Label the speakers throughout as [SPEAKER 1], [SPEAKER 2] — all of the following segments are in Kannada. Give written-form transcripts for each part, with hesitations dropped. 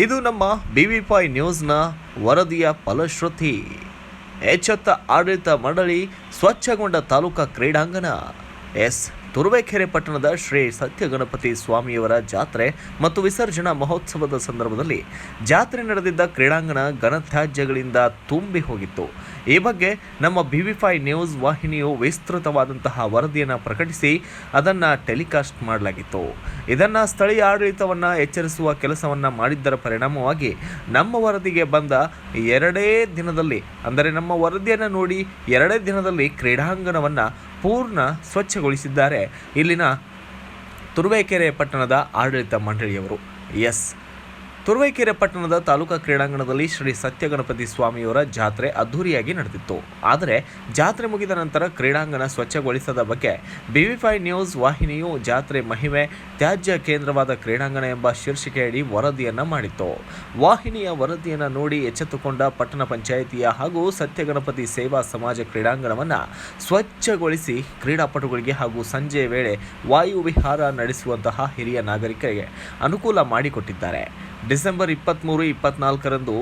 [SPEAKER 1] ಇದು ನಮ್ಮ BV5 ನ್ಯೂಸ್ನ ವರದಿಯ ಫಲಶ್ರುತಿ. ಎಚ್ಚೆತ್ತ ಆಡಳಿತ ಮಂಡಳಿ, ಸ್ವಚ್ಛಗೊಂಡ ತಾಲೂಕಾ ಕ್ರೀಡಾಂಗಣ. ತುರುವೇಕೆರೆ ಪಟ್ಟಣದ ಶ್ರೀ ಸತ್ಯಗಣಪತಿ ಸ್ವಾಮಿಯವರ ಜಾತ್ರೆ ಮತ್ತು ವಿಸರ್ಜನಾ ಮಹೋತ್ಸವದ ಸಂದರ್ಭದಲ್ಲಿ ಜಾತ್ರೆ ನಡೆದಿದ್ದ ಕ್ರೀಡಾಂಗಣ ಘನತ್ಯಾಜ್ಯಗಳಿಂದ ತುಂಬಿ ಹೋಗಿತ್ತು. ಈ ಬಗ್ಗೆ ನಮ್ಮ BV5 ನ್ಯೂಸ್ ವಾಹಿನಿಯು ವಿಸ್ತೃತವಾದಂತಹ ವರದಿಯನ್ನು ಪ್ರಕಟಿಸಿ ಅದನ್ನು ಟೆಲಿಕಾಸ್ಟ್ ಮಾಡಲಾಗಿತ್ತು. ಇದನ್ನು ಸ್ಥಳೀಯ ಆಡಳಿತವನ್ನು ಎಚ್ಚರಿಸುವ ಕೆಲಸವನ್ನು ಮಾಡಿದ್ದರ ಪರಿಣಾಮವಾಗಿ ನಮ್ಮ ವರದಿಗೆ ಬಂದ ನಮ್ಮ ವರದಿಯನ್ನು ನೋಡಿ 2 ದಿನದಲ್ಲಿ ಕ್ರೀಡಾಂಗಣವನ್ನು ಪೂರ್ಣ ಸ್ವಚ್ಛಗೊಳಿಸಿದ್ದಾರೆ ಇಲ್ಲಿನ ತುರುವೇಕೆರೆ ಪಟ್ಟಣದ ಆಡಳಿತ ಮಂಡಳಿಯವರು. ತುರುವೇಕೆರೆ ಪಟ್ಟಣದ ತಾಲೂಕಾ ಕ್ರೀಡಾಂಗಣದಲ್ಲಿ ಶ್ರೀ ಸತ್ಯಗಣಪತಿ ಸ್ವಾಮಿಯವರ ಜಾತ್ರೆ ಅದ್ಧೂರಿಯಾಗಿ ನಡೆದಿತ್ತು. ಆದರೆ ಜಾತ್ರೆ ಮುಗಿದ ನಂತರ ಕ್ರೀಡಾಂಗಣ ಸ್ವಚ್ಛಗೊಳಿಸದ ಬಗ್ಗೆ BV5 ನ್ಯೂಸ್ ವಾಹಿನಿಯು ಜಾತ್ರೆ ಮಹಿಮೆ ತ್ಯಾಜ್ಯ ಕೇಂದ್ರವಾದ ಕ್ರೀಡಾಂಗಣ ಎಂಬ ಶೀರ್ಷಿಕೆಯಡಿ ವರದಿಯನ್ನು ಮಾಡಿತ್ತು. ವಾಹಿನಿಯ ವರದಿಯನ್ನು ನೋಡಿ ಎಚ್ಚೆತ್ತುಕೊಂಡ ಪಟ್ಟಣ ಪಂಚಾಯಿತಿಯ ಹಾಗೂ ಸತ್ಯಗಣಪತಿ ಸೇವಾ ಸಮಾಜ ಕ್ರೀಡಾಂಗಣವನ್ನು ಸ್ವಚ್ಛಗೊಳಿಸಿ ಕ್ರೀಡಾಪಟುಗಳಿಗೆ ಹಾಗೂ ಸಂಜೆ ವೇಳೆ ವಾಯು ವಿಹಾರ ನಡೆಸುವಂತಹ ಹಿರಿಯ ನಾಗರಿಕರಿಗೆ ಅನುಕೂಲ ಮಾಡಿಕೊಟ್ಟಿದ್ದಾರೆ. ಡಿಸೆಂಬರ್ 23-24ರಂದು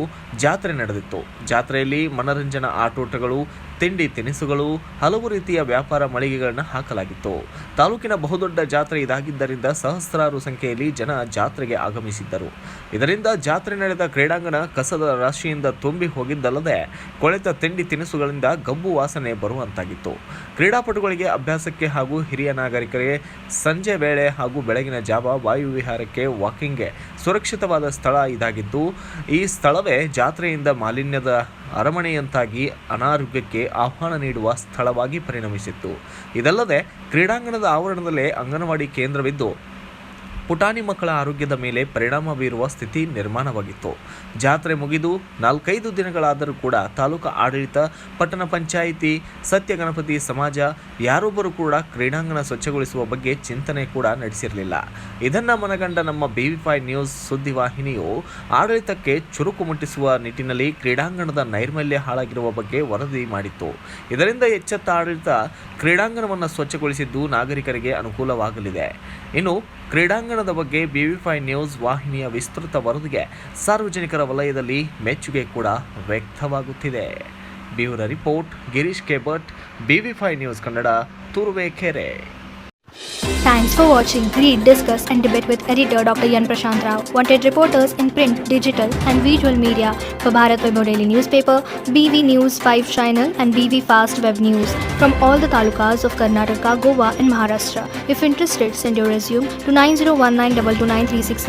[SPEAKER 1] ಜಾತ್ರೆ ನಡೆದಿತ್ತು. ಜಾತ್ರೆಯಲ್ಲಿ ಮನರಂಜನಾ ಆಟೋಟಗಳು, ತಿಂಡಿ ತಿನಿಸುಗಳು, ಹಲವು ರೀತಿಯ ವ್ಯಾಪಾರ ಮಳಿಗೆಗಳನ್ನು ಹಾಕಲಾಗಿತ್ತು. ತಾಲೂಕಿನ ಬಹುದೊಡ್ಡ ಜಾತ್ರೆ ಇದಾಗಿದ್ದರಿಂದ ಸಹಸ್ರಾರು ಸಂಖ್ಯೆಯಲ್ಲಿ ಜನ ಜಾತ್ರೆಗೆ ಆಗಮಿಸಿದ್ದರು. ಇದರಿಂದ ಜಾತ್ರೆ ನಡೆದ ಕ್ರೀಡಾಂಗಣ ಕಸದ ರಾಶಿಯಿಂದ ತುಂಬಿ ಹೋಗಿದ್ದಲ್ಲದೆ ಕೊಳೆತ ತಿಂಡಿ ತಿನಿಸುಗಳಿಂದ ಗಬ್ಬು ವಾಸನೆ ಬರುವಂತಾಗಿತ್ತು. ಕ್ರೀಡಾಪಟುಗಳಿಗೆ ಅಭ್ಯಾಸಕ್ಕೆ ಹಾಗೂ ಹಿರಿಯ ನಾಗರಿಕರಿಗೆ ಸಂಜೆ ವೇಳೆ ಹಾಗೂ ಬೆಳಗಿನ ಜಾವ ವಾಯು ವಿಹಾರಕ್ಕೆ ವಾಕಿಂಗ್ಗೆ ಸುರಕ್ಷಿತವಾದ ಸ್ಥಳ ಇದಾಗಿದ್ದು, ಈ ಸ್ಥಳವೇ ಜಾತ್ರೆಯಿಂದ ಮಾಲಿನ್ಯದ ಅರಮನೆಯಂತಾಗಿ ಅನಾರೋಗ್ಯಕ್ಕೆ ಆಹ್ವಾನ ನೀಡುವ ಸ್ಥಳವಾಗಿ ಪರಿಣಮಿಸಿತ್ತು. ಇದಲ್ಲದೆ ಕ್ರೀಡಾಂಗಣದ ಆವರಣದಲ್ಲೇ ಅಂಗನವಾಡಿ ಕೇಂದ್ರವಿದ್ದು ಪುಟಾಣಿ ಮಕ್ಕಳ ಆರೋಗ್ಯದ ಮೇಲೆ ಪರಿಣಾಮ ಬೀರುವ ಸ್ಥಿತಿ ನಿರ್ಮಾಣವಾಗಿತ್ತು. ಜಾತ್ರೆ ಮುಗಿದು 4-5 ದಿನಗಳಾದರೂ ಕೂಡ ತಾಲೂಕು ಆಡಳಿತ, ಪಟ್ಟಣ ಪಂಚಾಯಿತಿ, ಸತ್ಯಗಣಪತಿ ಸಮಾಜ ಯಾರೊಬ್ಬರು ಕೂಡ ಕ್ರೀಡಾಂಗಣ ಸ್ವಚ್ಛಗೊಳಿಸುವ ಬಗ್ಗೆ ಚಿಂತನೆ ಕೂಡ ನಡೆಸಿರಲಿಲ್ಲ. ಇದನ್ನು ಮನಗಂಡ ನಮ್ಮ BV5 ನ್ಯೂಸ್ ಸುದ್ದಿವಾಹಿನಿಯು ಆಡಳಿತಕ್ಕೆ ಚುರುಕು ಮುಟ್ಟಿಸುವ ನಿಟ್ಟಿನಲ್ಲಿ ಕ್ರೀಡಾಂಗಣದ ನೈರ್ಮಲ್ಯ ಹಾಳಾಗಿರುವ ಬಗ್ಗೆ ವರದಿ ಮಾಡಿತ್ತು. ಇದರಿಂದ ಎಚ್ಚೆತ್ತ ಆಡಳಿತ ಕ್ರೀಡಾಂಗಣವನ್ನು ಸ್ವಚ್ಛಗೊಳಿಸಿದ್ದು ನಾಗರಿಕರಿಗೆ ಅನುಕೂಲವಾಗಲಿದೆ. ಇನ್ನು ಕ್ರೀಡಾಂಗಣದ ಬಗ್ಗೆ BV5 ನ್ಯೂಸ್ ವಾಹಿನಿಯ ವಿಸ್ತೃತ ವರದಿಗೆ ಸಾರ್ವಜನಿಕರ ವಲಯದಲ್ಲಿ ಮೆಚ್ಚುಗೆ ಕೂಡ ವ್ಯಕ್ತವಾಗುತ್ತಿದೆ. Bureau report, Girish K Bhat, BV5 news Kannada, Turuvekere.
[SPEAKER 2] Thanks for watching Read, Discuss and Debate with editor Dr. Yan Prashant Rao. Wanted reporters in print, digital and visual media for Bharat Vaibhav Daily Newspaper, BV News 5 Channel and BV Fast Web News from all the talukas of Karnataka, Goa and Maharashtra. If interested, send your resume to 9019229369.